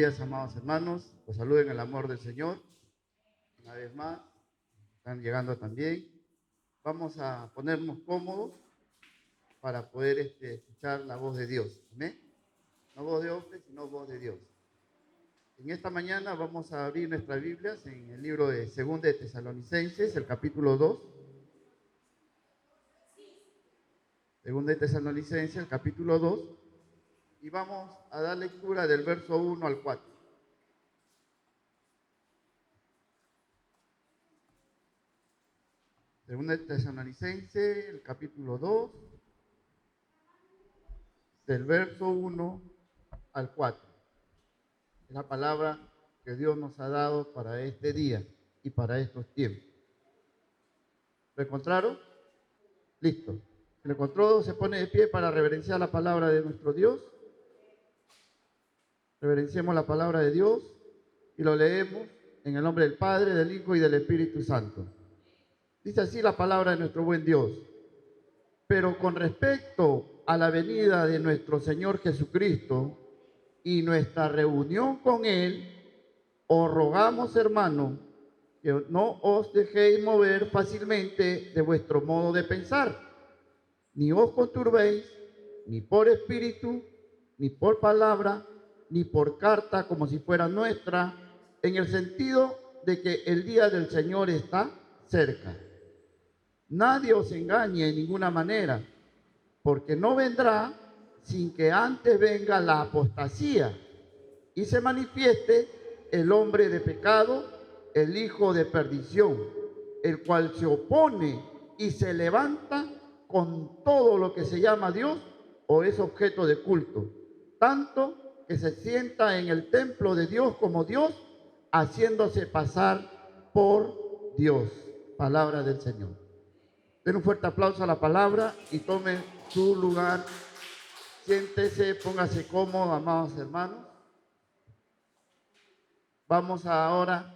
días, amados hermanos. Los saludo en el amor del Señor. Una vez más, están llegando también. Vamos a ponernos cómodos para poder escuchar la voz de Dios. ¿Amén? No voz de hombre, sino voz de Dios. En esta mañana vamos a abrir nuestras Biblias en el libro de 2 de Tesalonicenses, el capítulo 2. 2 de Tesalonicenses, el capítulo 2. Y vamos a dar lectura del verso 1 al 4. Segunda de Tesalonicenses, el capítulo 2, del verso 1 al 4. Es la palabra que Dios nos ha dado para este día y para estos tiempos. ¿Lo encontraron? Listo. Si lo encontró, se pone de pie para reverenciar la palabra de nuestro Dios. Reverenciemos la palabra de Dios y lo leemos en el nombre del Padre, del Hijo y del Espíritu Santo. Dice así la palabra de nuestro buen Dios. Pero con respecto a la venida de nuestro Señor Jesucristo y nuestra reunión con Él, os rogamos, hermanos, que no os dejéis mover fácilmente de vuestro modo de pensar, ni os conturbéis, ni por espíritu, ni por palabra, ni por carta como si fuera nuestra, en el sentido de que el día del Señor está cerca. Nadie os engañe en ninguna manera, porque no vendrá sin que antes venga la apostasía y se manifieste el hombre de pecado, el hijo de perdición, el cual se opone y se levanta con todo lo que se llama Dios o es objeto de culto, tanto que se sienta en el templo de Dios como Dios, haciéndose pasar por Dios. Palabra del Señor. Den un fuerte aplauso a la palabra y tomen su lugar. Siéntese, póngase cómodo, amados hermanos. Vamos ahora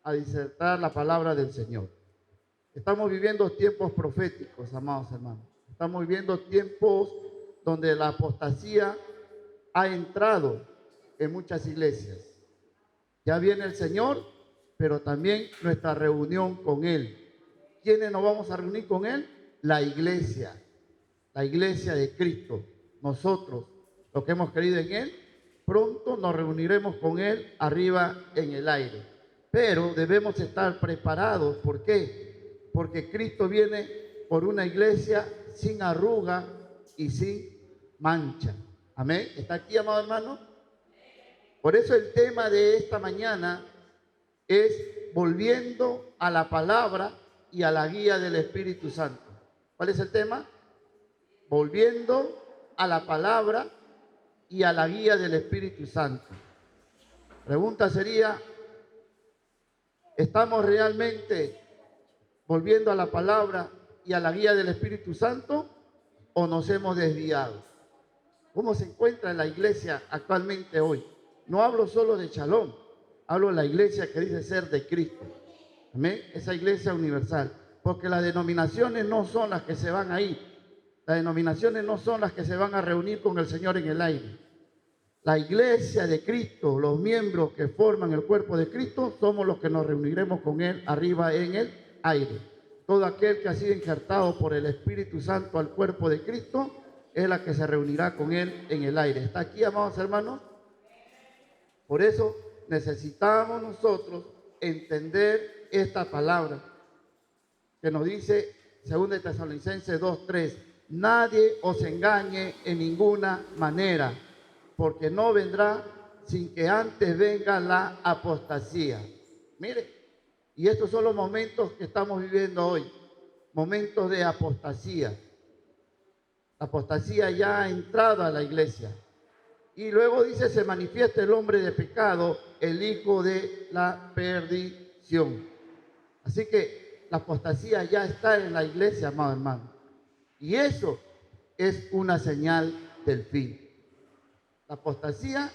a disertar la palabra del Señor. Estamos viviendo tiempos proféticos, amados hermanos. Estamos viviendo tiempos donde la apostasía ha entrado en muchas iglesias. Ya viene el Señor, pero también nuestra reunión con Él. ¿Quiénes nos vamos a reunir con Él? La iglesia de Cristo. Nosotros, los que hemos creído en Él, pronto nos reuniremos con Él arriba en el aire. Pero debemos estar preparados. ¿Por qué? Porque Cristo viene por una iglesia sin arruga y sin mancha. Amén. ¿Está aquí, amado hermano? Por eso el tema de esta mañana es volviendo a la palabra y a la guía del Espíritu Santo. ¿Cuál es el tema? Volviendo a la palabra y a la guía del Espíritu Santo. Pregunta sería, ¿estamos realmente volviendo a la palabra y a la guía del Espíritu Santo o nos hemos desviado? ¿Cómo se encuentra la iglesia actualmente hoy? No hablo solo de Shalom, hablo de la iglesia que dice ser de Cristo. Amén. Esa iglesia universal. Porque las denominaciones no son las que se van a ir. Las denominaciones no son las que se van a reunir con el Señor en el aire. La iglesia de Cristo, los miembros que forman el cuerpo de Cristo, somos los que nos reuniremos con Él arriba en el aire. Todo aquel que ha sido injertado por el Espíritu Santo al cuerpo de Cristo es la que se reunirá con Él en el aire. ¿Está aquí, amados hermanos? Por eso necesitamos nosotros entender esta palabra que nos dice 2 de Tesalonicenses 2:3. Nadie os engañe en ninguna manera, porque no vendrá sin que antes venga la apostasía. Mire, y estos son los momentos que estamos viviendo hoy, momentos de apostasía. La apostasía ya ha entrado a la iglesia. Y luego dice, se manifiesta el hombre de pecado, el hijo de la perdición. Así que la apostasía ya está en la iglesia, amado hermano. Y eso es una señal del fin. La apostasía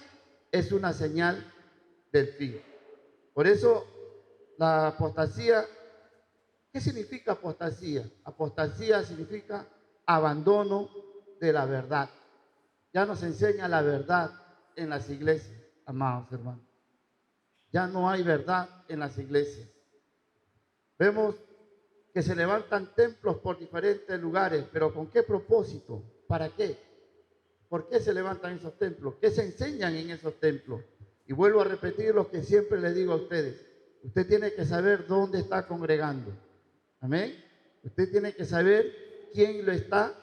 es una señal del fin. Por eso, la apostasía, ¿qué significa apostasía? Apostasía significa abandono de la verdad. Ya nos enseña la verdad en las iglesias. amados hermanos. Ya no hay verdad en las iglesias. Vemos que se levantan templos por diferentes lugares, pero ¿con qué propósito? ¿Para qué? ¿Por qué se levantan esos templos? ¿Qué se enseñan en esos templos? Y vuelvo a repetir lo que siempre les digo a ustedes. Usted tiene que saber dónde está congregando. Amén. Usted tiene que saber quién lo está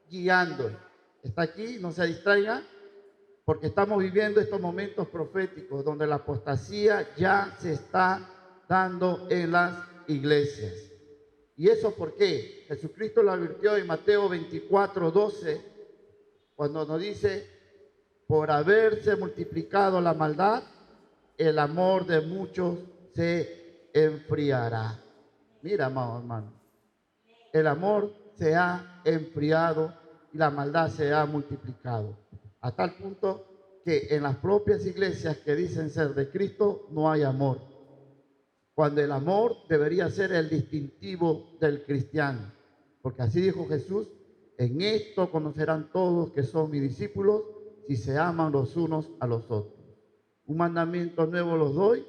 guiando. Está aquí, no se distraiga, porque estamos viviendo estos momentos proféticos donde la apostasía ya se está dando en las iglesias. ¿Y eso por qué? Jesucristo lo advirtió en Mateo 24:12, cuando nos dice: por haberse multiplicado la maldad, el amor de muchos se enfriará. Mira, amado hermano, el amor se ha enfriado y la maldad se ha multiplicado, a tal punto que en las propias iglesias que dicen ser de Cristo no hay amor, cuando el amor debería ser el distintivo del cristiano, porque así dijo Jesús: en esto conocerán todos que son mis discípulos, si se aman los unos a los otros. Un mandamiento nuevo los doy: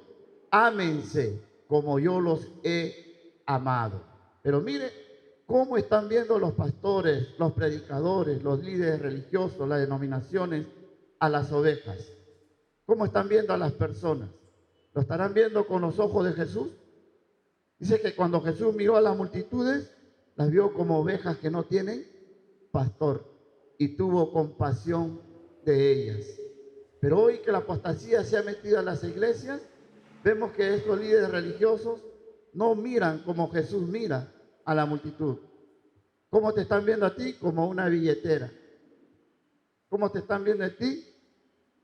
ámense como yo los he amado. Pero mire cómo están viendo los pastores, los predicadores, los líderes religiosos, las denominaciones a las ovejas. ¿Cómo están viendo a las personas? ¿Lo estarán viendo con los ojos de Jesús? Dice que cuando Jesús miró a las multitudes, las vio como ovejas que no tienen pastor y tuvo compasión de ellas. Pero hoy que la apostasía se ha metido a las iglesias, vemos que estos líderes religiosos no miran como Jesús mira a la multitud. ¿Cómo te están viendo a ti? Como una billetera. ¿Cómo te están viendo a ti?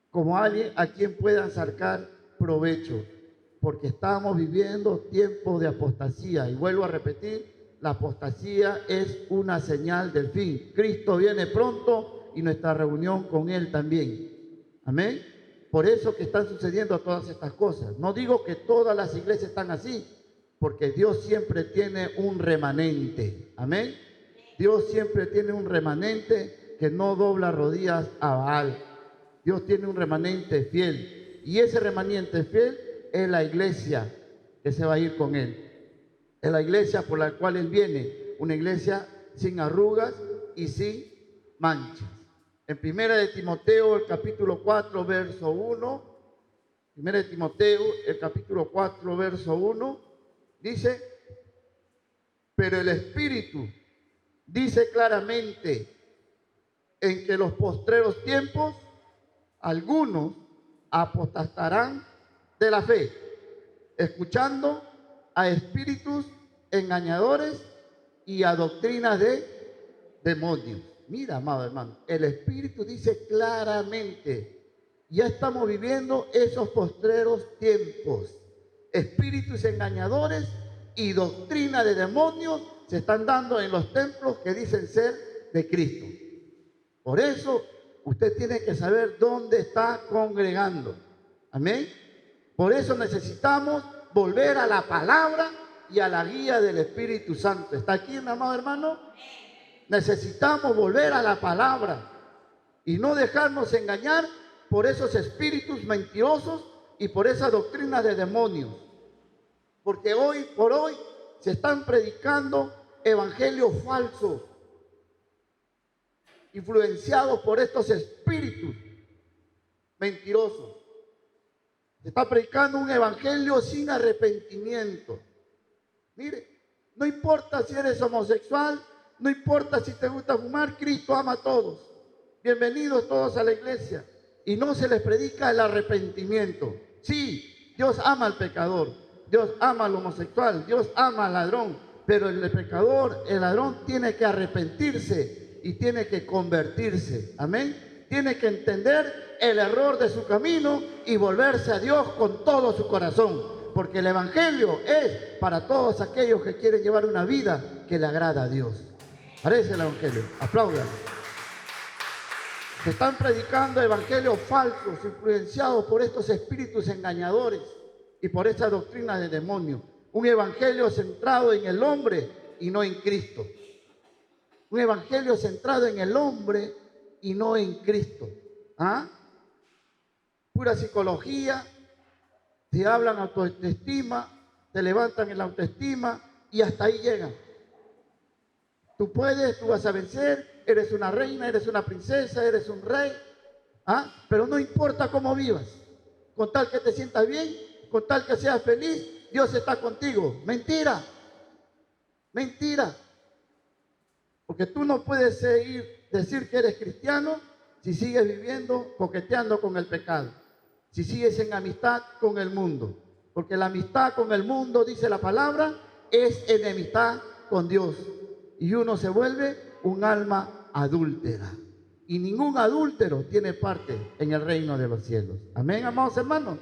Como alguien a quien puedan sacar provecho, porque estamos viviendo tiempos de apostasía. Y vuelvo a repetir, la apostasía es una señal del fin. Cristo viene pronto y nuestra reunión con Él también. Amén. Por eso que están sucediendo todas estas cosas. No digo que todas las iglesias están así, porque Dios siempre tiene un remanente. Amén. Dios siempre tiene un remanente que no dobla rodillas a Baal. Dios tiene un remanente fiel. Y ese remanente fiel es la iglesia que se va a ir con Él. Es la iglesia por la cual Él viene. Una iglesia sin arrugas y sin manchas. En 1 de Timoteo, el capítulo 4, verso 1. 1 de Timoteo, el capítulo 4, verso 1. Dice: pero el Espíritu dice claramente en que los postreros tiempos algunos apostatarán de la fe, escuchando a espíritus engañadores y a doctrinas de demonios. Mira, amado hermano, el Espíritu dice claramente, ya estamos viviendo esos postreros tiempos. Espíritus engañadores y doctrina de demonios se están dando en los templos que dicen ser de Cristo. Por eso usted tiene que saber dónde está congregando. Amén. Por eso necesitamos volver a la palabra y a la guía del Espíritu Santo. ¿Está aquí, mi amado hermano? Necesitamos volver a la palabra y no dejarnos engañar por esos espíritus mentirosos y por esas doctrinas de demonios. Porque hoy por hoy se están predicando evangelios falsos, influenciados por estos espíritus mentirosos. Se está predicando un evangelio sin arrepentimiento. Mire, no importa si eres homosexual, no importa si te gusta fumar, Cristo ama a todos. Bienvenidos todos a la iglesia. Y no se les predica el arrepentimiento. Sí, Dios ama al pecador, Dios ama al homosexual, Dios ama al ladrón, pero el pecador, el ladrón, tiene que arrepentirse y tiene que convertirse. Amén. Tiene que entender el error de su camino y volverse a Dios con todo su corazón, porque el evangelio es para todos aquellos que quieren llevar una vida que le agrada a Dios. Parece el evangelio. Aplaudan. Se están predicando evangelios falsos, influenciados por estos espíritus engañadores y por esta doctrina de demonios. Un evangelio centrado en el hombre y no en Cristo. Un evangelio centrado en el hombre y no en Cristo. ¿Ah? pura psicología, te hablan autoestima, te levantan en la autoestima y hasta ahí llegan. Tú puedes, tú vas a vencer, eres una reina, eres una princesa, eres un rey, pero no importa cómo vivas, con tal que te sientas bien, con tal que seas feliz, Dios está contigo. Mentira, mentira. Porque tú no puedes decir que eres cristiano si sigues viviendo, coqueteando con el pecado, si sigues en amistad con el mundo. Porque la amistad con el mundo, dice la palabra, es enemistad con Dios. Y uno se vuelve un alma adúltera. Y ningún adúltero tiene parte en el reino de los cielos. Amén, amados hermanos.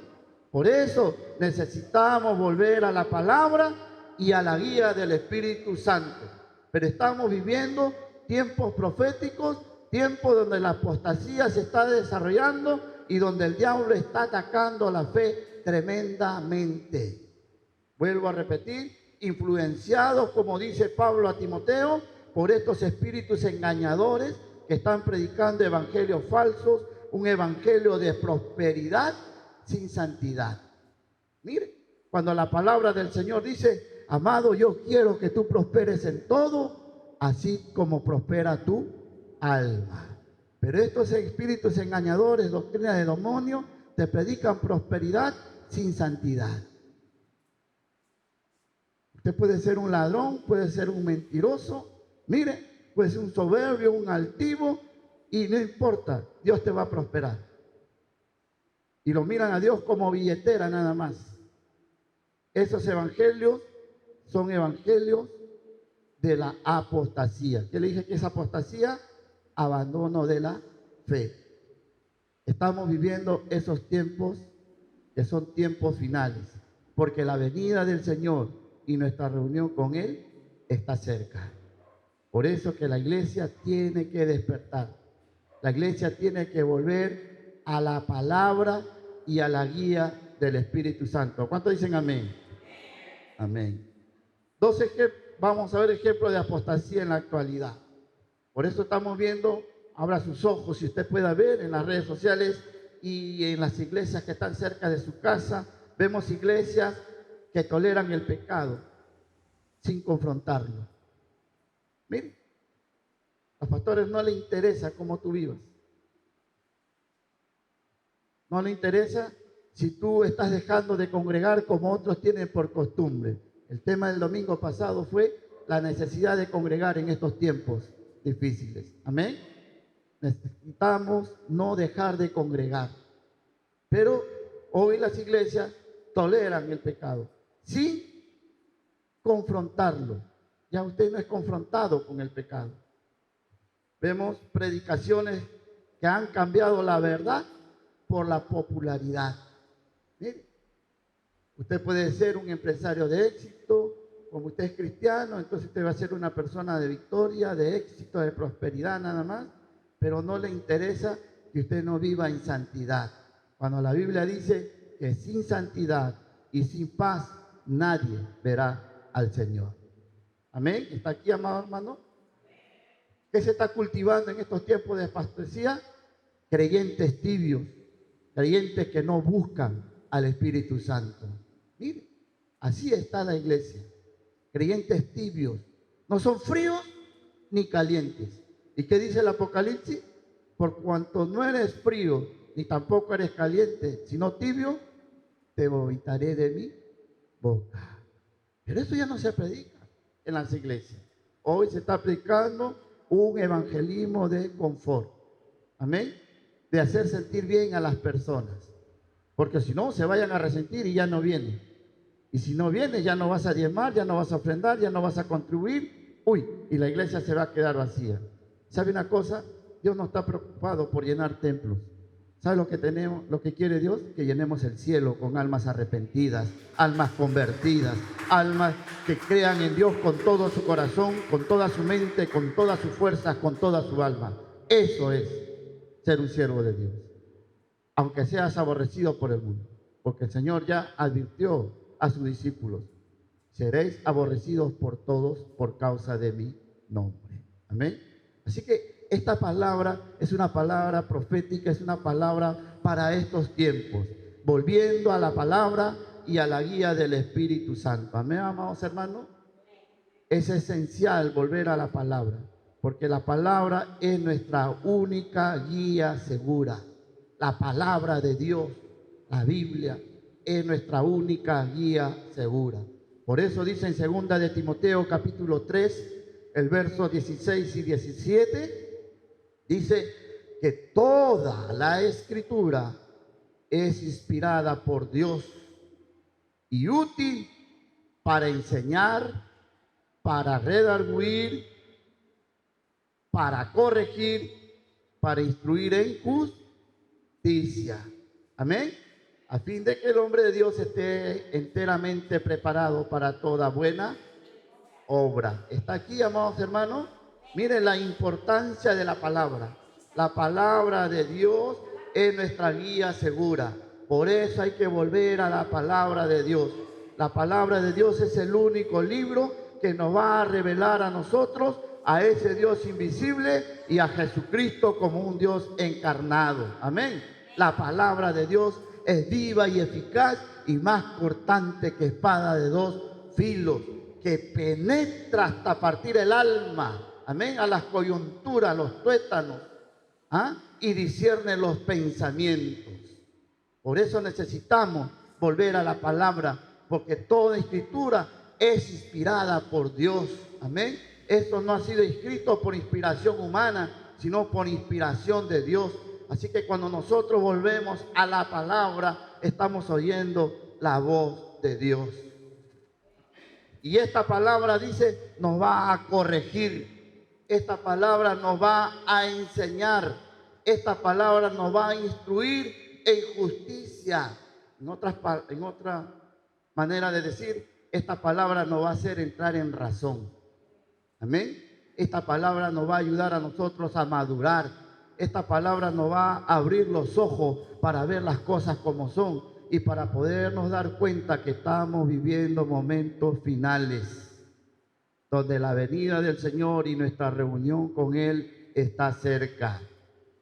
Por eso necesitamos volver a la palabra y a la guía del Espíritu Santo. Pero estamos viviendo tiempos proféticos, tiempos donde la apostasía se está desarrollando y donde el diablo está atacando la fe tremendamente. Vuelvo a repetir, influenciados, como dice Pablo a Timoteo, por estos espíritus engañadores que están predicando evangelios falsos, un evangelio de prosperidad sin santidad. Mire, cuando la palabra del Señor dice, amado, yo quiero que tú prosperes en todo, así como prospera tu alma. Pero estos espíritus engañadores, doctrina de demonio, te predican prosperidad sin santidad. Usted puede ser un ladrón, puede ser un mentiroso, mire, puede ser un soberbio, un altivo, y no importa, Dios te va a prosperar. Y lo miran a Dios como billetera nada más. Esos evangelios son evangelios de la apostasía. ¿Qué le dije que es apostasía? Abandono de la fe. Estamos viviendo esos tiempos que son tiempos finales, porque la venida del Señor y nuestra reunión con Él está cerca. Por eso que la iglesia tiene que despertar. La iglesia tiene que volver a la palabra y a la guía del Espíritu Santo. ¿Cuántos dicen amén? Amén. Vamos a ver ejemplos de apostasía en la actualidad. Por eso estamos viendo, abra sus ojos, si usted pueda ver en las redes sociales y en las iglesias que están cerca de su casa, vemos iglesias que toleran el pecado sin confrontarlo. Mire, a los pastores no les interesa cómo tú vivas. No les interesa si tú estás dejando de congregar como otros tienen por costumbre. El tema del domingo pasado fue la necesidad de congregar en estos tiempos difíciles. Amén. Necesitamos no dejar de congregar. Pero hoy las iglesias toleran el pecado sin confrontarlo. Ya usted no es confrontado con el pecado. Vemos predicaciones que han cambiado la verdad por la popularidad. Mire, usted puede ser un empresario de éxito, como usted es cristiano, entonces usted va a ser una persona de victoria, de éxito, de prosperidad nada más, pero no le interesa que usted no viva en santidad. Cuando la Biblia dice que sin santidad y sin paz nadie verá al Señor. Amén. ¿Está aquí, amado hermano? ¿Qué se está cultivando en estos tiempos de apostasía? Creyentes tibios, creyentes que no buscan al Espíritu Santo. Mire, así está la iglesia. Creyentes tibios, no son fríos ni calientes. ¿Y qué dice el Apocalipsis? Por cuanto no eres frío ni tampoco eres caliente, sino tibio, te vomitaré de mi boca. Pero eso ya no se predica en las iglesias. Hoy se está predicando un evangelismo de confort. Amén. De hacer sentir bien a las personas. Porque si no, se vayan a resentir y ya no vienen. Y si no vienes, ya no vas a diezmar, ya no vas a ofrendar, ya no vas a contribuir. Y la iglesia se va a quedar vacía. ¿Sabe una cosa? Dios no está preocupado por llenar templos. ¿Sabe lo que tenemos, lo que quiere Dios? Que llenemos el cielo con almas arrepentidas, almas convertidas, almas que crean en Dios con todo su corazón, con toda su mente, con todas sus fuerzas, con toda su alma. Eso es ser un siervo de Dios. Aunque seas aborrecido por el mundo. Porque el Señor ya advirtió a sus discípulos: seréis aborrecidos por todos por causa de mi nombre. Amén. Así que esta palabra es una palabra profética, es una palabra para estos tiempos, volviendo a la palabra y a la guía del Espíritu Santo. Amén, amados hermanos. Es esencial volver a la palabra, porque la palabra es nuestra única guía segura. La palabra de Dios, la Biblia, es nuestra única guía segura. Por eso dice en 2 de Timoteo capítulo 3, el verso 16 y 17, dice que toda la escritura es inspirada por Dios y útil para enseñar, para redarguir, para corregir, para instruir en justicia. Amén. A fin de que el hombre de Dios esté enteramente preparado para toda buena obra. ¿Está aquí, amados hermanos? Miren la importancia de la palabra. La palabra de Dios es nuestra guía segura. Por eso hay que volver a la palabra de Dios. La palabra de Dios es el único libro que nos va a revelar a nosotros a ese Dios invisible y a Jesucristo como un Dios encarnado. Amén. La palabra de Dios es viva y eficaz y más cortante que espada de dos filos, que penetra hasta partir el alma, amén, a las coyunturas, a los tuétanos, y discierne los pensamientos. Por eso necesitamos volver a la palabra, porque toda escritura es inspirada por Dios, amén. Esto no ha sido escrito por inspiración humana, sino por inspiración de Dios. Así que cuando nosotros volvemos a la palabra, estamos oyendo la voz de Dios. Y esta palabra, dice, nos va a corregir. Esta palabra nos va a enseñar. Esta palabra nos va a instruir en justicia. En otra manera de decir, esta palabra nos va a hacer entrar en razón. Amén. Esta palabra nos va a ayudar a nosotros a madurar. Esta palabra nos va a abrir los ojos para ver las cosas como son y para podernos dar cuenta que estamos viviendo momentos finales, donde la venida del Señor y nuestra reunión con Él está cerca.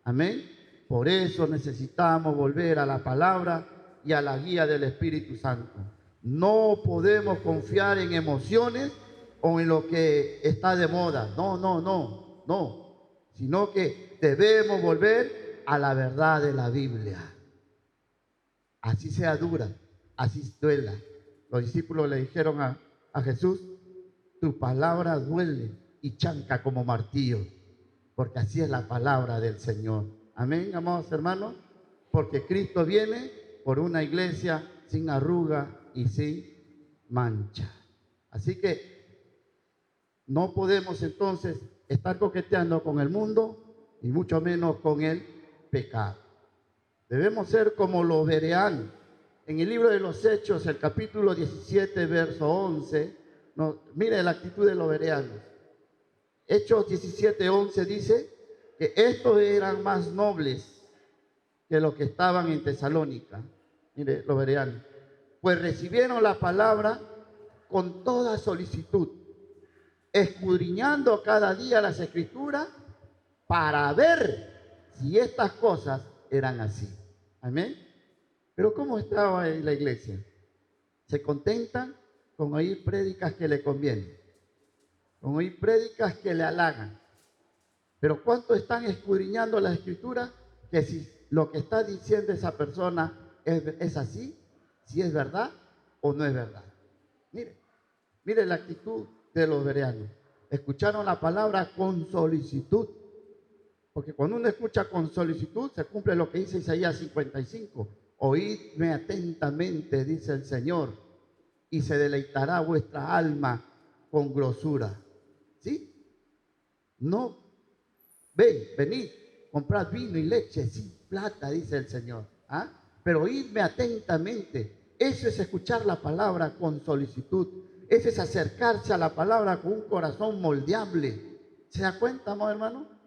Amén. Por eso necesitamos volver a la palabra y a la guía del Espíritu Santo. No podemos confiar en emociones o en lo que está de moda. No. Sino que debemos volver a la verdad de la Biblia. Así sea dura, así duela. Los discípulos le dijeron a Jesús, tu palabra duele y chanca como martillo, porque así es la palabra del Señor. Amén, amados hermanos, porque Cristo viene por una iglesia sin arruga y sin mancha. Así que no podemos entonces estar coqueteando con el mundo y mucho menos con el pecado. Debemos ser como los bereanos. En el libro de los Hechos, el capítulo 17, verso 11, mire la actitud de los bereanos. Hechos 17, 11 dice que estos eran más nobles que los que estaban en Tesalónica. Mire, los bereanos. Pues recibieron la palabra con toda solicitud, escudriñando cada día las Escrituras para ver si estas cosas eran así. Amén. Pero ¿cómo estaba en la iglesia? Se contentan con oír prédicas que le convienen, con oír prédicas que le halagan. Pero ¿cuánto están escudriñando la Escritura? Que si lo que está diciendo esa persona es así, si es verdad o no es verdad. Mire la actitud de los bereanos. Escucharon la palabra con solicitud. Porque cuando uno escucha con solicitud, se cumple lo que dice Isaías 55. Oídme atentamente, dice el Señor, y se deleitará vuestra alma con grosura. ¿Sí? No, venid, comprad vino y leche sin plata, dice el Señor. Pero oídme atentamente. Eso es escuchar la palabra con solicitud. Eso es acercarse a la palabra con un corazón moldeable. ¿Se da cuenta, amado hermano?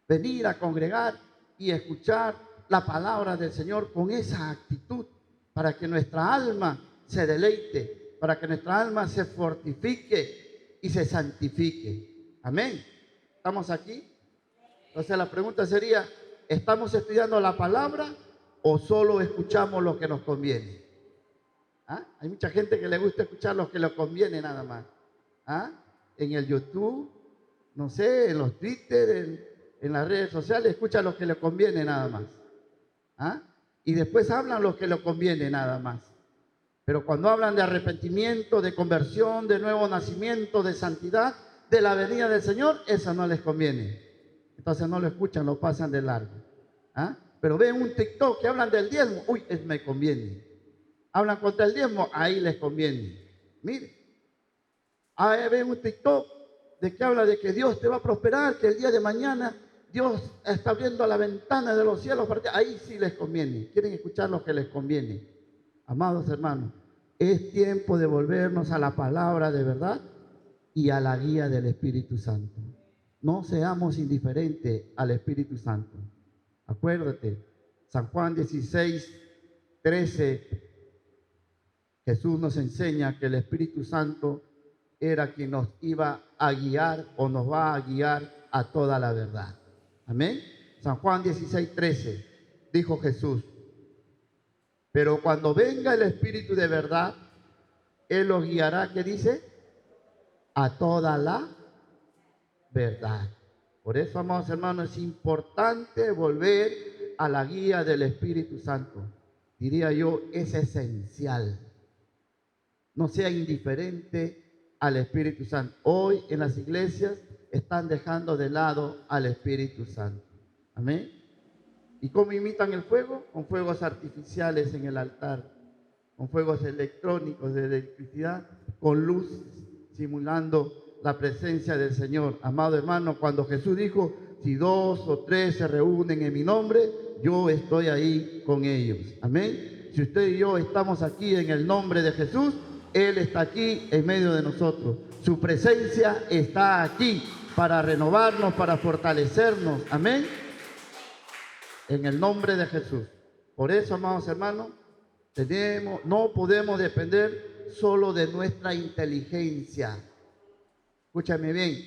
Venir a congregar y escuchar la palabra del Señor con esa actitud para que nuestra alma se deleite, para que nuestra alma se fortifique y se santifique. Amén. ¿Estamos aquí? Entonces la pregunta sería, ¿estamos estudiando la palabra o solo escuchamos lo que nos conviene? ¿Ah? Hay mucha gente que le gusta escuchar lo que le conviene nada más. ¿Ah? En el YouTube, no sé, en los Twitter, en las redes sociales, escucha lo que le conviene nada más. ¿Ah? Y después hablan lo que le conviene nada más. Pero cuando hablan de arrepentimiento, de conversión, de nuevo nacimiento, de santidad, de la venida del Señor, eso no les conviene. Entonces no lo escuchan, lo pasan de largo. ¿Ah? Pero ven un TikTok que hablan del diezmo, uy, me conviene. Hablan contra el diezmo, ahí les conviene. Mire, ahí ven un TikTok de que habla de que Dios te va a prosperar, que el día de mañana Dios está abriendo la ventana de los cielos. Ahí sí les conviene. Quieren escuchar lo que les conviene. Amados hermanos, es tiempo de volvernos a la palabra de verdad y a la guía del Espíritu Santo. No seamos indiferentes al Espíritu Santo. Acuérdate, San Juan 16:13, Jesús nos enseña que el Espíritu Santo era quien nos iba a guiar o nos va a guiar a toda la verdad. Amén. San Juan 16:13 dijo Jesús: pero cuando venga el Espíritu de verdad, Él los guiará, ¿qué dice? A toda la verdad. Por eso, amados hermanos, es importante volver a la guía del Espíritu Santo. Diría yo, es esencial. No sea indiferente al Espíritu Santo. Hoy en las iglesias están dejando de lado al Espíritu Santo. Amén. ¿Y cómo imitan el fuego? Con fuegos artificiales en el altar, con fuegos electrónicos de electricidad, con luces, simulando la presencia del Señor. Amado hermano, cuando Jesús dijo, si 2 o 3 se reúnen en mi nombre, yo estoy ahí con ellos. Amén. Si usted y yo estamos aquí en el nombre de Jesús, Él está aquí en medio de nosotros. Su presencia está aquí para renovarnos, para fortalecernos. Amén. En el nombre de Jesús. Por eso, amados hermanos, no podemos depender solo de nuestra inteligencia. Escúchame bien,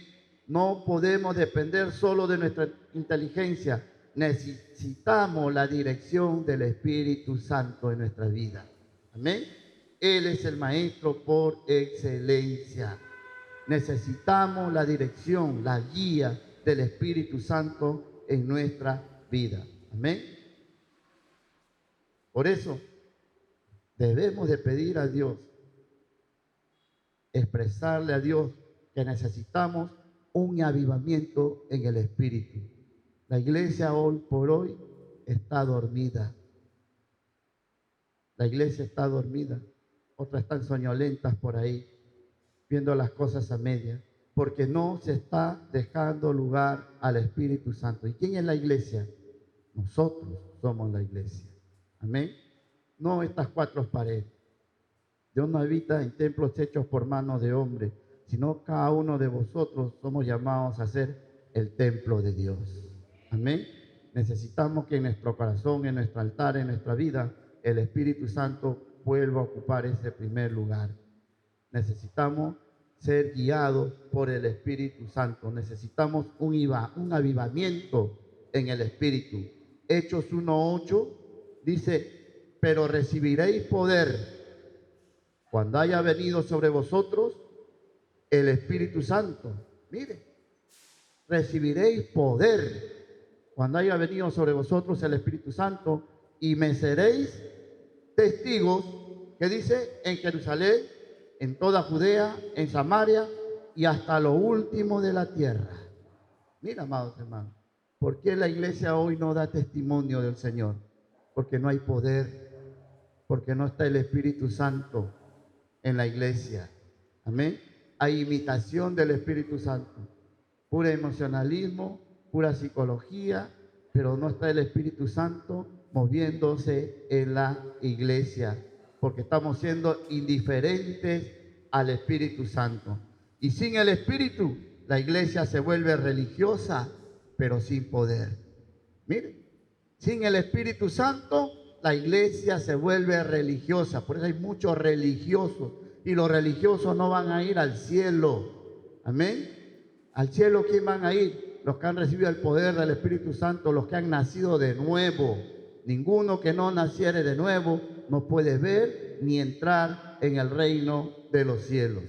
no podemos depender solo de nuestra inteligencia. Necesitamos la dirección del Espíritu Santo en nuestra vida. Amén. Él es el Maestro por excelencia. Necesitamos la dirección, la guía del Espíritu Santo en nuestra vida. Amén. Por eso debemos de pedir a Dios, expresarle a Dios que necesitamos un avivamiento en el Espíritu. La iglesia hoy por hoy está dormida. La iglesia está dormida. Otras están soñolentas por ahí, viendo las cosas a medias, porque no se está dejando lugar al Espíritu Santo. ¿Y quién es la iglesia? Nosotros somos la iglesia. Amén. No estas 4 paredes. Dios no habita en templos hechos por manos de hombre, sino cada uno de vosotros somos llamados a ser el templo de Dios. Amén. Necesitamos que en nuestro corazón, en nuestro altar, en nuestra vida, el Espíritu Santo vuelva a ocupar ese primer lugar. Necesitamos ser guiados por el Espíritu Santo. Necesitamos un avivamiento en el Espíritu. Hechos 1:8 dice, pero recibiréis poder cuando haya venido sobre vosotros el Espíritu Santo. Mire, recibiréis poder cuando haya venido sobre vosotros el Espíritu Santo y me seréis testigos, que dice, en Jerusalén, en toda Judea, en Samaria y hasta lo último de la tierra. Mira, amados hermanos, ¿por qué la iglesia hoy no da testimonio del Señor? Porque no hay poder, porque no está el Espíritu Santo en la iglesia. Amén. Hay imitación del Espíritu Santo, puro emocionalismo, pura psicología, pero no está el Espíritu Santo moviéndose en la iglesia, porque estamos siendo indiferentes al Espíritu Santo. Y sin el Espíritu, la iglesia se vuelve religiosa, pero sin poder. Mire, sin el Espíritu Santo, la iglesia se vuelve religiosa. Por eso hay muchos religiosos, y los religiosos no van a ir al cielo. Amén. Al cielo, ¿quién van a ir? Los que han recibido el poder del Espíritu Santo, los que han nacido de nuevo. ninguno que no naciere de nuevo no puede ver ni entrar en el reino de los cielos.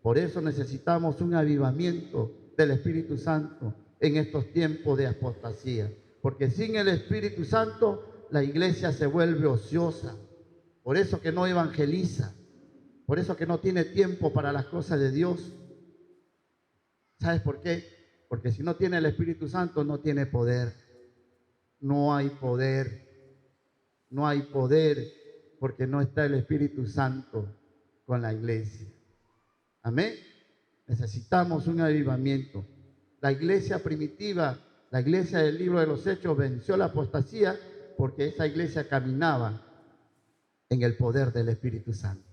Por eso necesitamos un avivamiento del Espíritu Santo en estos tiempos de apostasía. Porque sin el Espíritu Santo la iglesia se vuelve ociosa. Por eso que no evangeliza. Por eso que no tiene tiempo para las cosas de Dios. ¿Sabes por qué? Porque si no tiene el Espíritu Santo no tiene poder. No hay poder. No hay poder porque no está el Espíritu Santo con la iglesia. Amén. Necesitamos un avivamiento. La iglesia primitiva, la iglesia del libro de los Hechos venció la apostasía porque esa iglesia caminaba en el poder del Espíritu Santo.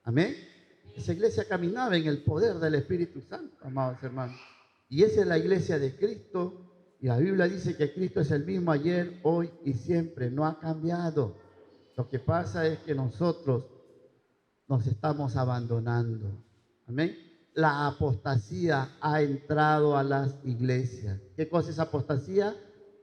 Amén. Esa iglesia caminaba en el poder del Espíritu Santo, amados hermanos. Y esa es la iglesia de Cristo. Y la Biblia dice que Cristo es el mismo ayer, hoy y siempre. No ha cambiado. Lo que pasa es que nosotros nos estamos abandonando. Amén. La apostasía ha entrado a las iglesias. ¿Qué cosa es apostasía?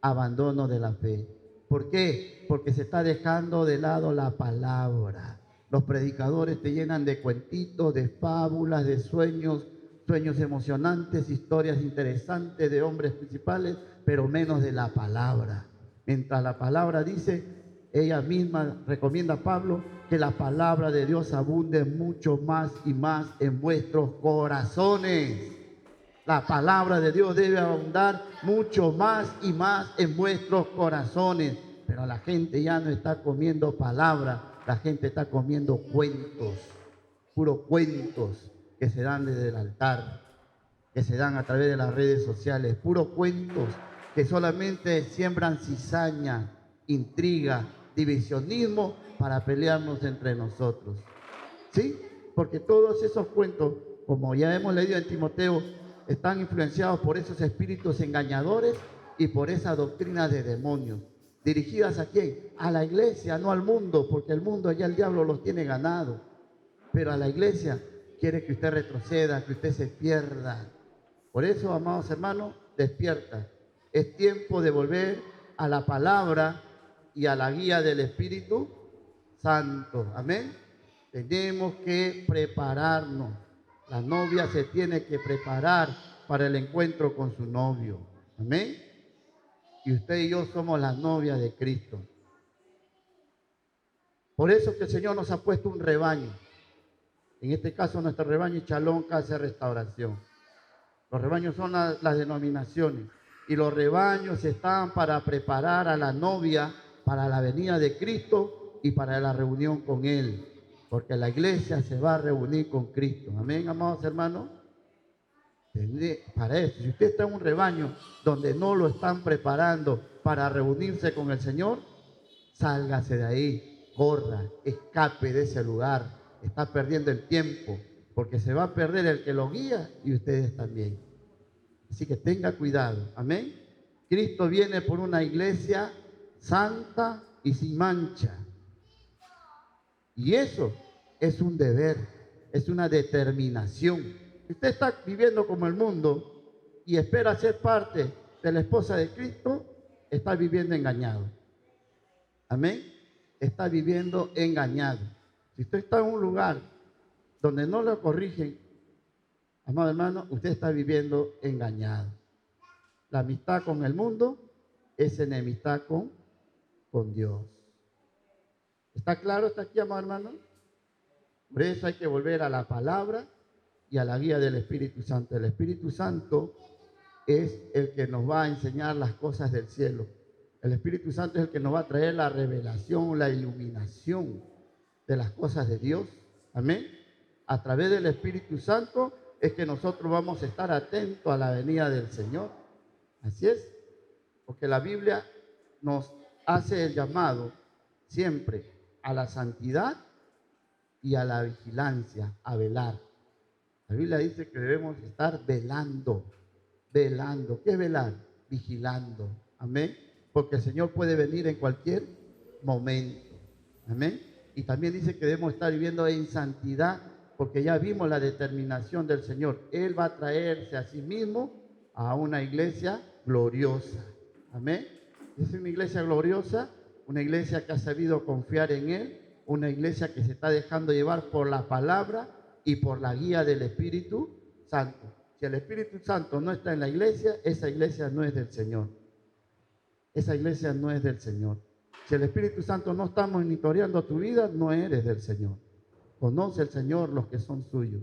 Abandono de la fe. ¿Por qué? Porque se está dejando de lado la palabra. Los predicadores te llenan de cuentitos, de fábulas, de sueños emocionantes, historias interesantes de hombres principales, pero menos de la palabra. Mientras la palabra dice, ella misma recomienda a Pablo que la palabra de Dios abunde mucho más y más en vuestros corazones. La palabra de Dios debe abundar mucho más y más en vuestros corazones. Pero la gente ya no está comiendo palabra, la gente está comiendo cuentos, puros cuentos que se dan desde el altar, que se dan a través de las redes sociales, puros cuentos que solamente siembran cizaña, intriga, divisionismo para pelearnos entre nosotros. ¿Sí? Porque todos esos cuentos, como ya hemos leído en Timoteo, están influenciados por esos espíritus engañadores y por esa doctrina de demonios. ¿Dirigidas a quién? A la iglesia, no al mundo, porque el mundo ya el diablo los tiene ganado. Pero a la iglesia quiere que usted retroceda, que usted se pierda. Por eso, amados hermanos, despierta. Es tiempo de volver a la palabra y a la guía del Espíritu Santo. Amén. Tenemos que prepararnos. La novia se tiene que preparar para el encuentro con su novio. Amén. Y usted y yo somos las novias de Cristo. Por eso que el Señor nos ha puesto un rebaño. En este caso, nuestro rebaño es Chalón, Casa de Restauración. Los rebaños son las denominaciones. Y los rebaños están para preparar a la novia para la venida de Cristo y para la reunión con Él. Porque la iglesia se va a reunir con Cristo. Amén, amados hermanos. Para eso, si usted está en un rebaño donde no lo están preparando para reunirse con el Señor, sálgase de ahí, corra, escape de ese lugar. Está perdiendo el tiempo, porque se va a perder el que lo guía y ustedes también. Así que tenga cuidado. Amén. Cristo viene por una iglesia santa y sin mancha. Y eso es un deber, es una determinación. Si usted está viviendo como el mundo y espera ser parte de la esposa de Cristo, está viviendo engañado. Amén. Está viviendo engañado. Si usted está en un lugar donde no lo corrigen, amado hermano, usted está viviendo engañado. La amistad con el mundo es enemistad con Dios. ¿Está claro? ¿Está aquí, amado hermano? Por eso hay que volver a la palabra y a la guía del Espíritu Santo. El Espíritu Santo es el que nos va a enseñar las cosas del cielo. El Espíritu Santo es el que nos va a traer la revelación, la iluminación de las cosas de Dios. Amén. A través del Espíritu Santo es que nosotros vamos a estar atentos a la venida del Señor. Así es. Porque la Biblia nos hace el llamado siempre a la santidad y a la vigilancia, a velar. La Biblia dice que debemos estar velando. Velando. ¿Qué es velar? Vigilando. Amén. Porque el Señor puede venir en cualquier momento. Amén. Y también dice que debemos estar viviendo en santidad, porque ya vimos la determinación del Señor. Él va a traerse a sí mismo a una iglesia gloriosa. Amén. Es una iglesia gloriosa una iglesia que ha sabido confiar en Él, una iglesia que se está dejando llevar por la palabra y por la guía del Espíritu Santo. Si el Espíritu Santo no está en la iglesia, esa iglesia no es del Señor. Esa iglesia no es del Señor. Si el Espíritu Santo no está monitoreando tu vida, no eres del Señor. Conoce el Señor los que son suyos.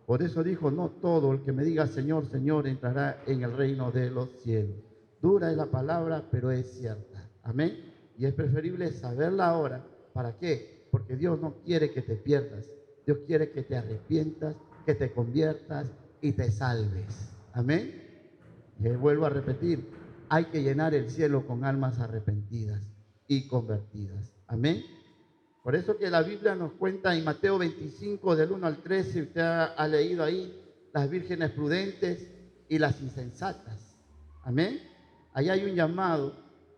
Por eso dijo, no todo el que me diga Señor, Señor, entrará en el reino de los cielos. Dura es la palabra, pero es cierta. Amén. Y es preferible saberla ahora. ¿Para qué? Porque Dios no quiere que te pierdas. Dios quiere que te arrepientas, que te conviertas y te salves. Amén. Y vuelvo a repetir, hay que llenar el cielo con almas arrepentidas y convertidas. Amén. Por eso que la Biblia nos cuenta en Mateo 25, del 1 al 13, usted ha leído ahí, las vírgenes prudentes y las insensatas. Amén. Ahí hay un llamado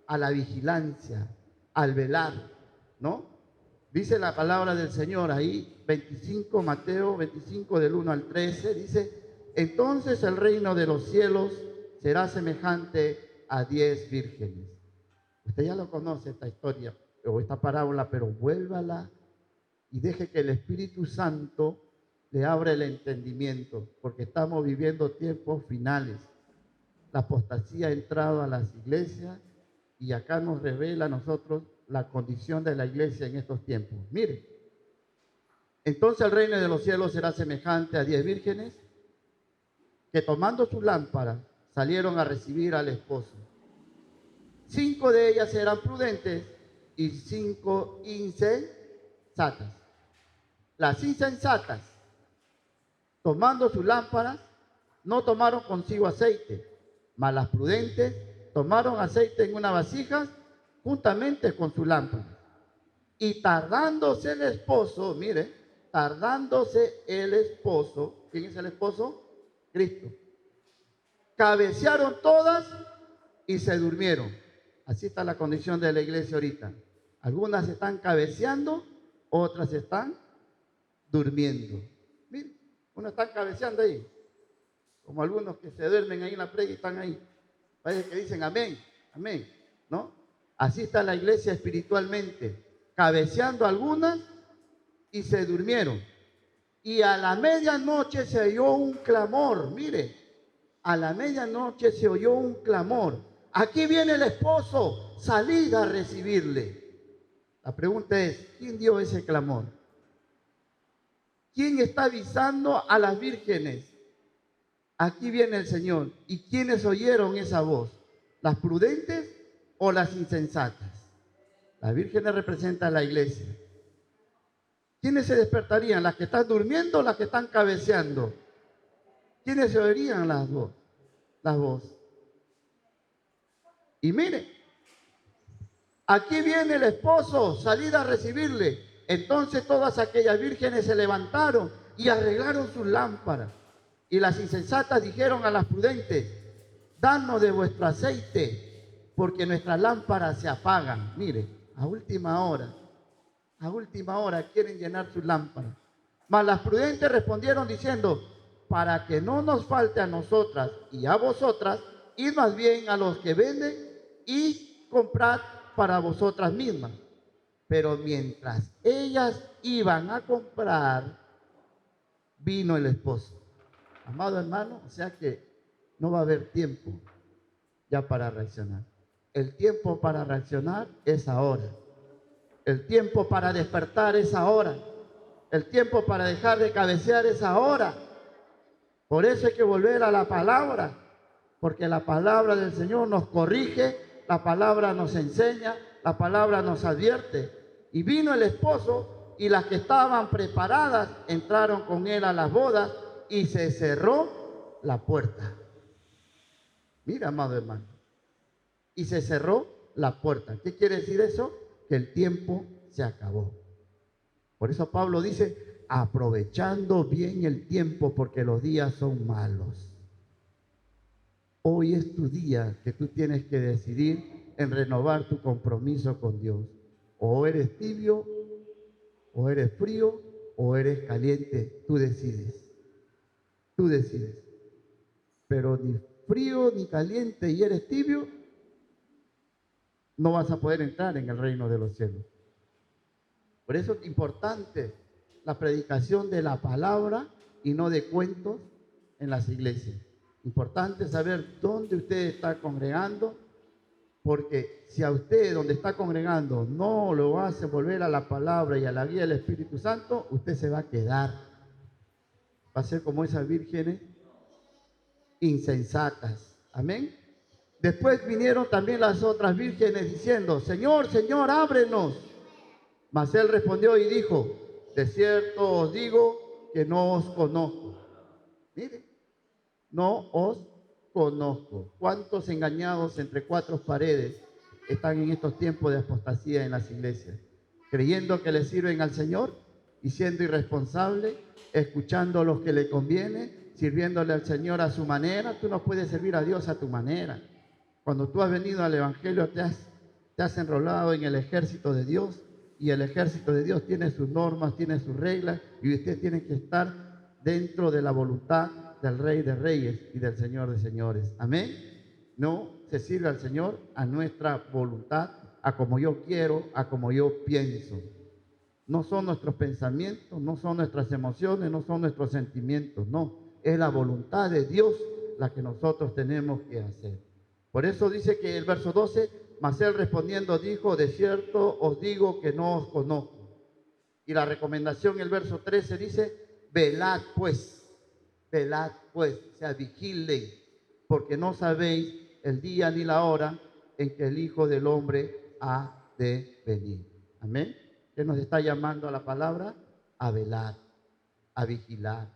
a la vigilancia, al velar, ¿no? Dice la palabra del Señor ahí, 25, Mateo 25, del 1 al 13, dice, entonces el reino de los cielos será semejante a 10 vírgenes. Usted ya lo conoce esta historia o esta parábola, pero vuélvala y deje que el Espíritu Santo le abra el entendimiento, porque estamos viviendo tiempos finales. La apostasía ha entrado a las iglesias y acá nos revela a nosotros la condición de la iglesia en estos tiempos. Mire, entonces el reino de los cielos será semejante a 10 vírgenes que tomando sus lámparas salieron a recibir al esposo. 5 de ellas eran prudentes y 5 insensatas. Las insensatas, tomando sus lámparas, no tomaron consigo aceite, mas las prudentes tomaron aceite en una vasija juntamente con su lámpara. Y tardándose el esposo, mire, tardándose el esposo, ¿quién es el esposo? Cristo. Cabecearon todas y se durmieron. Así está la condición de la iglesia ahorita. Algunas están cabeceando, otras están durmiendo. Miren, unos están cabeceando ahí, como algunos que se duermen ahí en la predica y están ahí. Parece que dicen amén, amén, ¿no? Así está la iglesia espiritualmente, cabeceando algunas y se durmieron. Y a la medianoche se oyó un clamor, mire, a la medianoche se oyó un clamor. Aquí viene el esposo, salid a recibirle. La pregunta es, ¿quién dio ese clamor? ¿Quién está avisando a las vírgenes? Aquí viene el Señor. ¿Y quiénes oyeron esa voz? ¿Las prudentes o las insensatas? Las vírgenes representan a la iglesia. ¿Quiénes se despertarían? ¿Las que están durmiendo o las que están cabeceando? ¿Quiénes se oirían las voces? Y mire, aquí viene el esposo, salid a recibirle. Entonces todas aquellas vírgenes se levantaron y arreglaron sus lámparas. Y las insensatas dijeron a las prudentes, danos de vuestro aceite, porque nuestras lámparas se apagan. Mire, a última hora quieren llenar sus lámparas. Mas las prudentes respondieron diciendo, para que no nos falte a nosotras y a vosotras, id más bien a los que venden y comprad para vosotras mismas. Pero mientras ellas iban a comprar, vino el esposo. Amado hermano, o sea que no va a haber tiempo ya para reaccionar. El tiempo para reaccionar es ahora. El tiempo para despertar es ahora. El tiempo para dejar de cabecear es ahora. Por eso hay que volver a la palabra, porque la palabra del Señor nos corrige, la palabra nos enseña, la palabra nos advierte. Y vino el esposo y las que estaban preparadas entraron con él a las bodas y se cerró la puerta. Mira, amado hermano. Y se cerró la puerta. ¿Qué quiere decir eso? Que el tiempo se acabó. Por eso Pablo dice, aprovechando bien el tiempo porque los días son malos. Hoy es tu día que tú tienes que decidir en renovar tu compromiso con Dios. O eres tibio, o eres frío, o eres caliente. Tú decides. Tú decides. Pero ni frío ni caliente y eres tibio, no vas a poder entrar en el reino de los cielos. Por eso es importante la predicación de la palabra y no de cuentos en las iglesias. Importante saber dónde usted está congregando, porque si a usted donde está congregando no lo hace volver a la palabra y a la guía del Espíritu Santo, usted se va a quedar. Va a ser como esas vírgenes insensatas. Amén. Después vinieron también las otras vírgenes diciendo: Señor, Señor, ábrenos. Mas él respondió y dijo: de cierto os digo que no os conozco. Mire, no os conozco. ¿Cuántos engañados entre cuatro paredes están en estos tiempos de apostasía en las iglesias? Creyendo que le sirven al Señor y siendo irresponsables, escuchando a los que le conviene, sirviéndole al Señor a su manera. Tú no puedes servir a Dios a tu manera. Cuando tú has venido al Evangelio, te has enrolado en el ejército de Dios, y el ejército de Dios tiene sus normas, tiene sus reglas, y usted tiene que estar dentro de la voluntad del Rey de Reyes y del Señor de Señores. Amén. No se sirve al Señor a nuestra voluntad, a como yo quiero, a como yo pienso. No son nuestros pensamientos, no son nuestras emociones, no son nuestros sentimientos, no. Es la voluntad de Dios la que nosotros tenemos que hacer. Por eso dice que el verso 12, mas él respondiendo dijo: de cierto os digo que no os conozco. Y la recomendación, el verso 13 dice: velad pues, o sea, vigilen, porque no sabéis el día ni la hora en que el Hijo del Hombre ha de venir. Amén. ¿Qué nos está llamando a la palabra? A velar, a vigilar,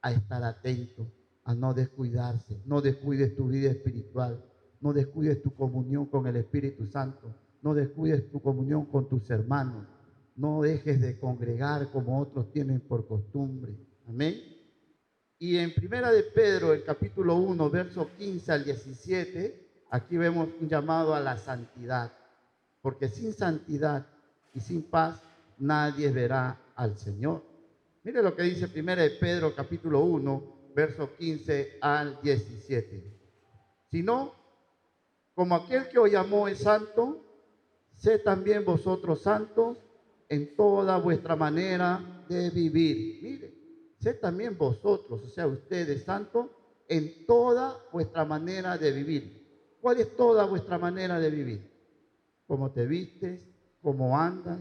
a estar atento, a no descuidarse. No descuides tu vida espiritual, no descuides tu comunión con el Espíritu Santo, no descuides tu comunión con tus hermanos, no dejes de congregar como otros tienen por costumbre. Amén. Y en Primera de Pedro, el capítulo 1, verso 15 al 17, aquí vemos un llamado a la santidad, porque sin santidad y sin paz nadie verá al Señor. Mire lo que dice Primera de Pedro, capítulo 1, verso 15 al 17. Sino, como aquel que os llamó es santo, sed también vosotros santos en toda vuestra manera de vivir. Mire, sed también vosotros, o sea, ustedes santos en toda vuestra manera de vivir. ¿Cuál es toda vuestra manera de vivir? Cómo te vistes, cómo andas,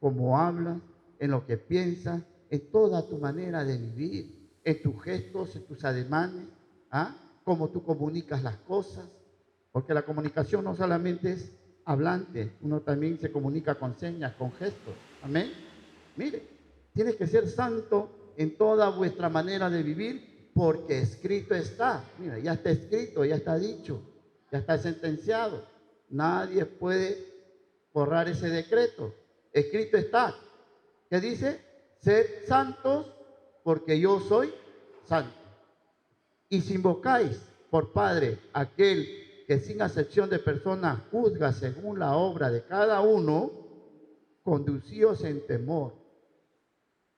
cómo hablas, en lo que piensas, en toda tu manera de vivir, en tus gestos, en tus ademanes, cómo tú comunicas las cosas, porque la comunicación no solamente es hablante, uno también se comunica con señas, con gestos. Amén. Mire, tienes que ser santo en toda vuestra manera de vivir, porque escrito está. Mira, ya está escrito, ya está dicho, ya está sentenciado. Nadie puede borrar ese decreto. Escrito está. ¿Qué dice? Sed santos porque yo soy santo. Y si invocáis por Padre aquel que sin acepción de personas juzga según la obra de cada uno, conducíos en temor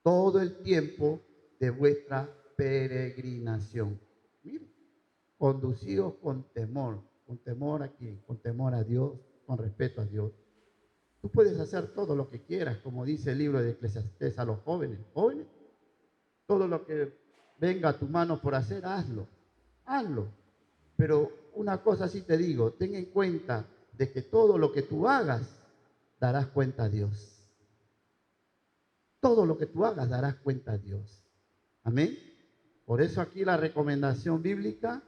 todo el tiempo de vuestra peregrinación. Mire, conducíos con temor. ¿Con temor a quién? Con temor a Dios, con respeto a Dios. Tú puedes hacer todo lo que quieras, como dice el libro de Eclesiastés a los jóvenes. Jóvenes, todo lo que venga a tu mano por hacer, hazlo. Hazlo. Pero una cosa sí te digo, ten en cuenta de que todo lo que tú hagas, darás cuenta a Dios. Todo lo que tú hagas, darás cuenta a Dios. Amén. Por eso aquí la recomendación bíblica: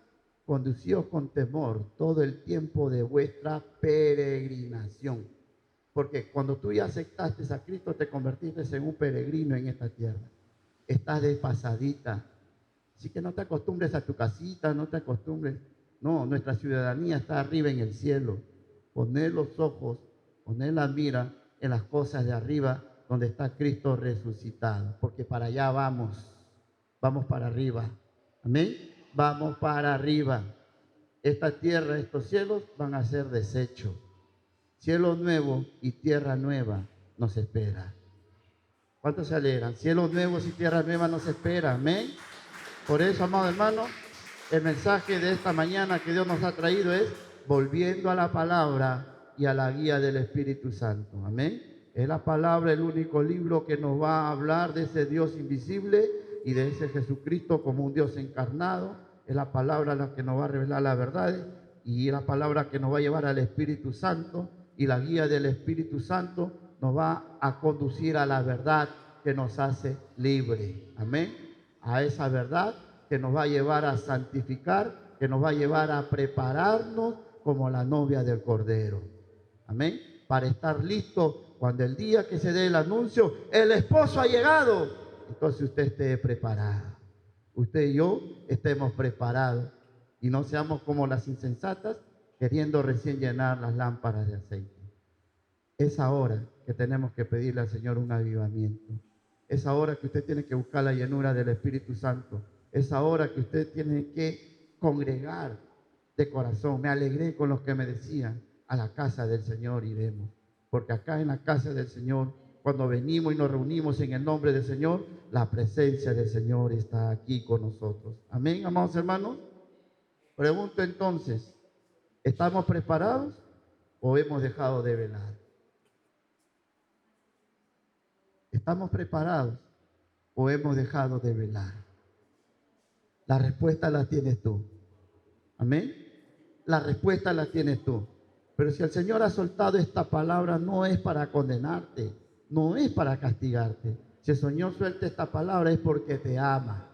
conducíos con temor todo el tiempo de vuestra peregrinación. Porque cuando tú ya aceptaste a Cristo, te convertiste en un peregrino en esta tierra. Estás de pasadita. Así que no te acostumbres a tu casita, no te acostumbres. No, nuestra ciudadanía está arriba en el cielo. Poner los ojos, poner la mira en las cosas de arriba, donde está Cristo resucitado. Porque para allá vamos. Vamos para arriba. Amén. Vamos para arriba. Esta tierra, estos cielos van a ser desechos. Cielo nuevo y tierra nueva nos espera. ¿Cuántos se alegran? Cielos nuevos y tierra nueva nos espera. Amén. Por eso, amado hermano, el mensaje de esta mañana que Dios nos ha traído es: volviendo a la palabra, y a la guía del Espíritu Santo. Amén. Es la palabra el único libro que nos va a hablar de ese Dios invisible y de ese Jesucristo como un Dios encarnado. Es la palabra la que nos va a revelar la verdad y la palabra que nos va a llevar al Espíritu Santo, y la guía del Espíritu Santo nos va a conducir a la verdad que nos hace libre. Amén. A esa verdad que nos va a llevar a santificar, que nos va a llevar a prepararnos como la novia del Cordero. Amén. Para estar listo cuando el día que se dé el anuncio, el esposo ha llegado, entonces usted esté preparado. Usted y yo estemos preparados y no seamos como las insensatas queriendo recién llenar las lámparas de aceite. Es ahora que tenemos que pedirle al Señor un avivamiento. Es ahora que usted tiene que buscar la llenura del Espíritu Santo. Es ahora que usted tiene que congregar de corazón. Me alegré con los que me decían: a la casa del Señor iremos. Porque acá en la casa del Señor, cuando venimos y nos reunimos en el nombre del Señor, la presencia del Señor está aquí con nosotros. Amén, amados hermanos. Pregunto entonces, ¿estamos preparados o hemos dejado de velar? ¿Estamos preparados o hemos dejado de velar? La respuesta la tienes tú. Amén. La respuesta la tienes tú. Pero si el Señor ha soltado esta palabra, no es para condenarte, no es para castigarte. Si el Señor suelta esta palabra es porque te ama.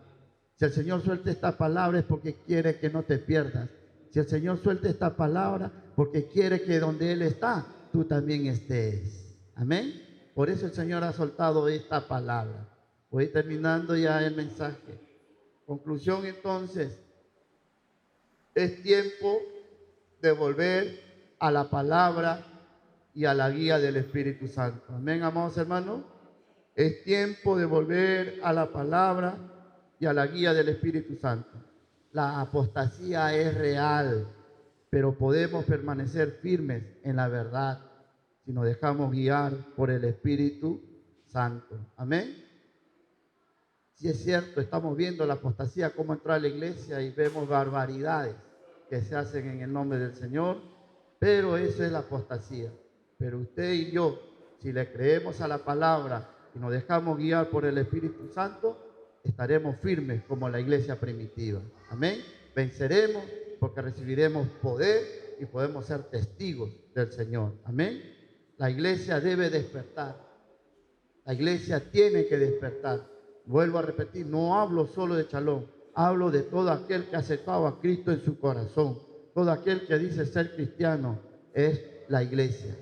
Si el Señor suelta esta palabra es porque quiere que no te pierdas. Si el Señor suelta esta palabra porque quiere que donde Él está, tú también estés. Amén. Por eso el Señor ha soltado esta palabra. Voy terminando ya el mensaje. Conclusión entonces, es tiempo de volver a la palabra y a la guía del Espíritu Santo. Amén, amados hermanos. Es tiempo de volver a la palabra y a la guía del Espíritu Santo. La apostasía es real, pero podemos permanecer firmes en la verdad si nos dejamos guiar por el Espíritu Santo. Amén. Si es cierto, estamos viendo la apostasía, cómo entra a la iglesia y vemos barbaridades que se hacen en el nombre del Señor, pero eso es la apostasía. Pero usted y yo, si le creemos a la palabra y nos dejamos guiar por el Espíritu Santo, estaremos firmes como la iglesia primitiva. Amén. Venceremos porque recibiremos poder y podemos ser testigos del Señor. Amén. La iglesia debe despertar. La iglesia tiene que despertar. Vuelvo a repetir, no hablo solo de Shalom, hablo de todo aquel que ha aceptado a Cristo en su corazón. Todo aquel que dice ser cristiano es la iglesia.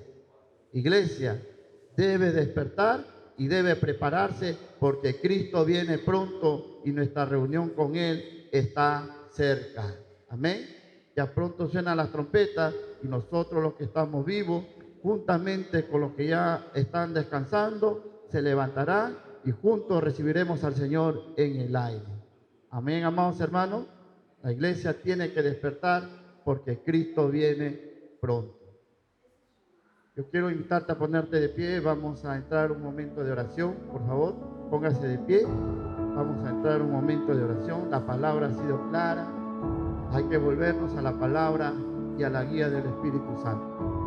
Iglesia debe despertar y debe prepararse porque Cristo viene pronto y nuestra reunión con Él está cerca. Amén. Ya pronto suenan las trompetas y nosotros los que estamos vivos, juntamente con los que ya están descansando, se levantarán y juntos recibiremos al Señor en el aire. Amén, amados hermanos. La iglesia tiene que despertar porque Cristo viene pronto. Yo quiero invitarte a ponerte de pie. Vamos a entrar un momento de oración. Por favor, póngase de pie. Vamos a entrar un momento de oración. La palabra ha sido clara. Hay que volvernos a la palabra y a la guía del Espíritu Santo.